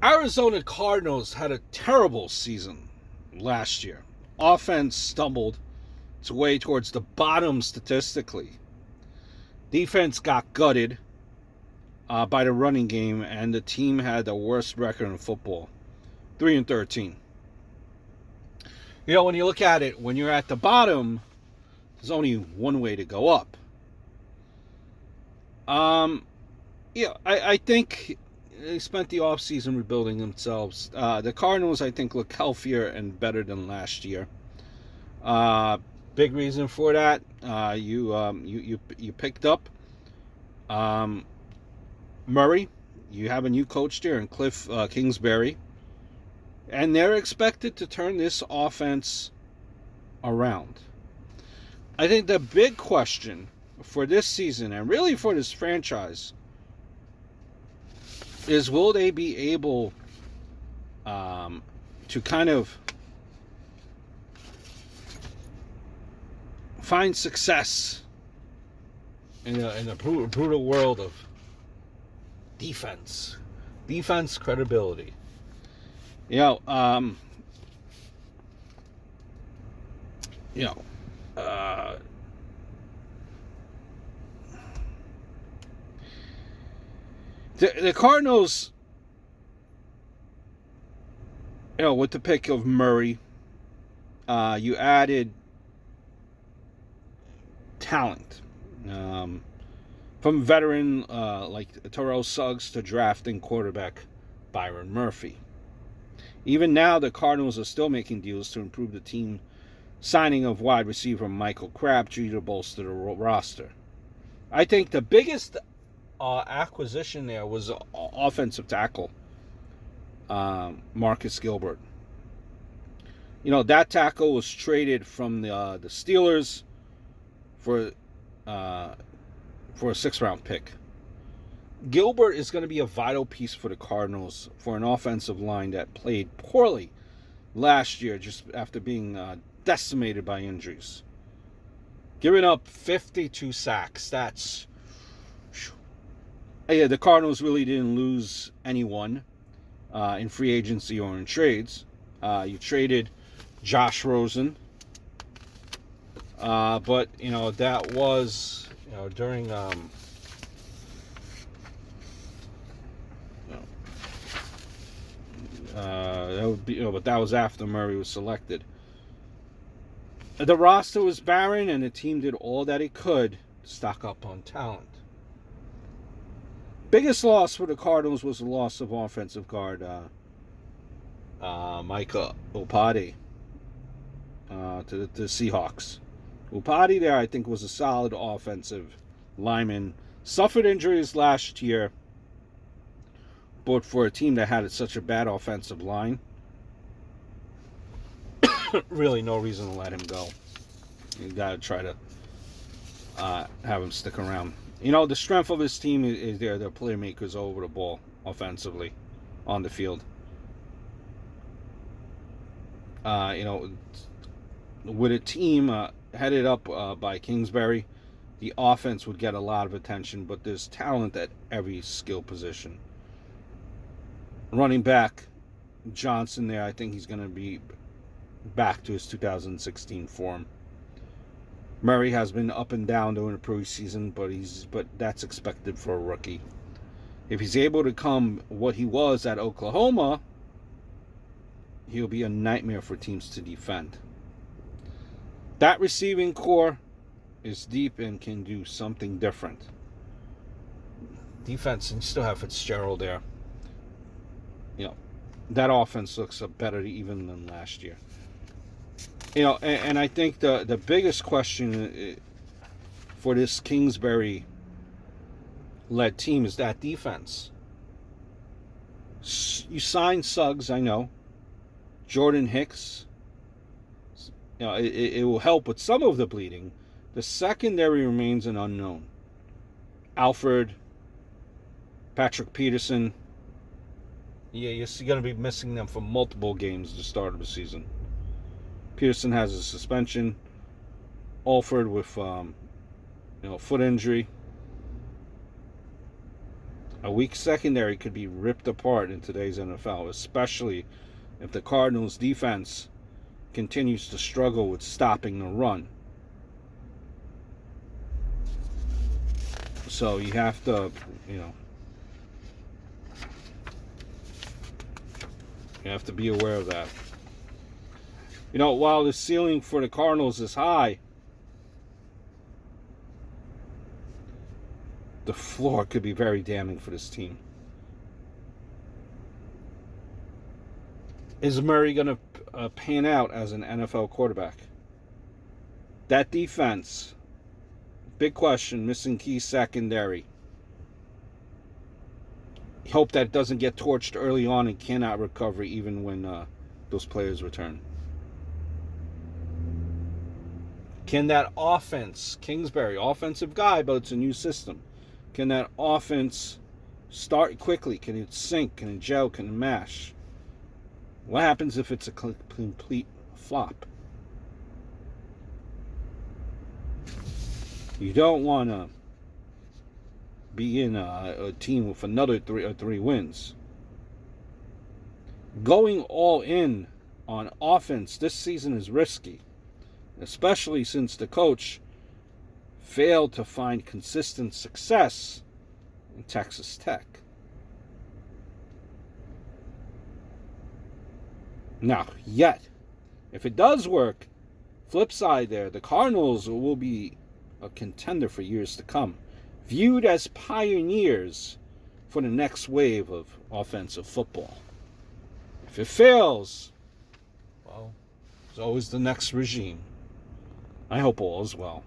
Arizona Cardinals had a terrible season last year. Offense stumbled its way towards the bottom statistically. Defense got gutted by the running game, and the team had the worst record in football, 3-13. When you look at it, when you're at the bottom, there's only one way to go up. I think they spent the offseason rebuilding themselves. The Cardinals, I think, look healthier and better than last year. Big reason for that, you picked up Murray. You have a new coach there in Cliff Kingsbury, and they're expected to turn this offense around. I think the big question for this season, and really for this franchise, is will they be able to kind of find success in a brutal world of defense credibility. The Cardinals, with the pick of Murray, you added talent. From veteran like Terrell Suggs to drafting quarterback Byron Murphy. Even now, the Cardinals are still making deals to improve the team, signing of wide receiver Michael Crabtree to bolster the roster. I think the biggest acquisition there was offensive tackle Marcus Gilbert. That tackle was traded from the Steelers for a 6th-round pick. Gilbert is going to be a vital piece for the Cardinals for an offensive line that played poorly last year just after being decimated by injuries. Giving up 52 sacks. That's... the Cardinals really didn't lose anyone in free agency or in trades. You traded Josh Rosen. But, that was, during... that would be, but that was after Murray was selected. The roster was barren, and the team did all that it could to stock up on talent. Biggest loss for the Cardinals was the loss of offensive guard Micah Opadi to the Seahawks. Opadi there, I think, was a solid offensive lineman. Suffered injuries last year, but for a team that had such a bad offensive line, really no reason to let him go. You got to try to have him stick around. The strength of his team is their playmakers over the ball offensively on the field. With a team headed up by Kingsbury, the offense would get a lot of attention, but there's talent at every skill position. Running back Johnson there, I think he's going to be back to his 2016 form. Murray has been up and down during the preseason, but that's expected for a rookie. If he's able to become what he was at Oklahoma, he'll be a nightmare for teams to defend. That receiving core is deep and can do something different. Defense, and you still have Fitzgerald there. That offense looks better even than last year. And I think the biggest question for this Kingsbury-led team is that defense. You signed Suggs, I know. Jordan Hicks. It will help with some of the bleeding. The secondary remains an unknown. Alfred, Patrick Peterson. You're going to be missing them for multiple games at the start of the season. Peterson has a suspension. Alford with foot injury. A weak secondary could be ripped apart in today's NFL, especially if the Cardinals' defense continues to struggle with stopping the run. So you have to, you have to be aware of that. While the ceiling for the Cardinals is high, the floor could be very damning for this team. Is Murray going to pan out as an NFL quarterback? That defense, big question, missing key secondary. Hope that doesn't get torched early on and cannot recover even when those players return. Can that offense, Kingsbury, offensive guy, but it's a new system. Can that offense start quickly? Can it sync? Can it gel? Can it mash? What happens if it's a complete flop? You don't want to be in a team with another three wins. Going all in on offense this season is risky, especially since the coach failed to find consistent success in Texas Tech. Now, yet, if it does work, flip side there, the Cardinals will be a contender for years to come, viewed as pioneers for the next wave of offensive football. If it fails, well, there's always the next regime. I hope all is well.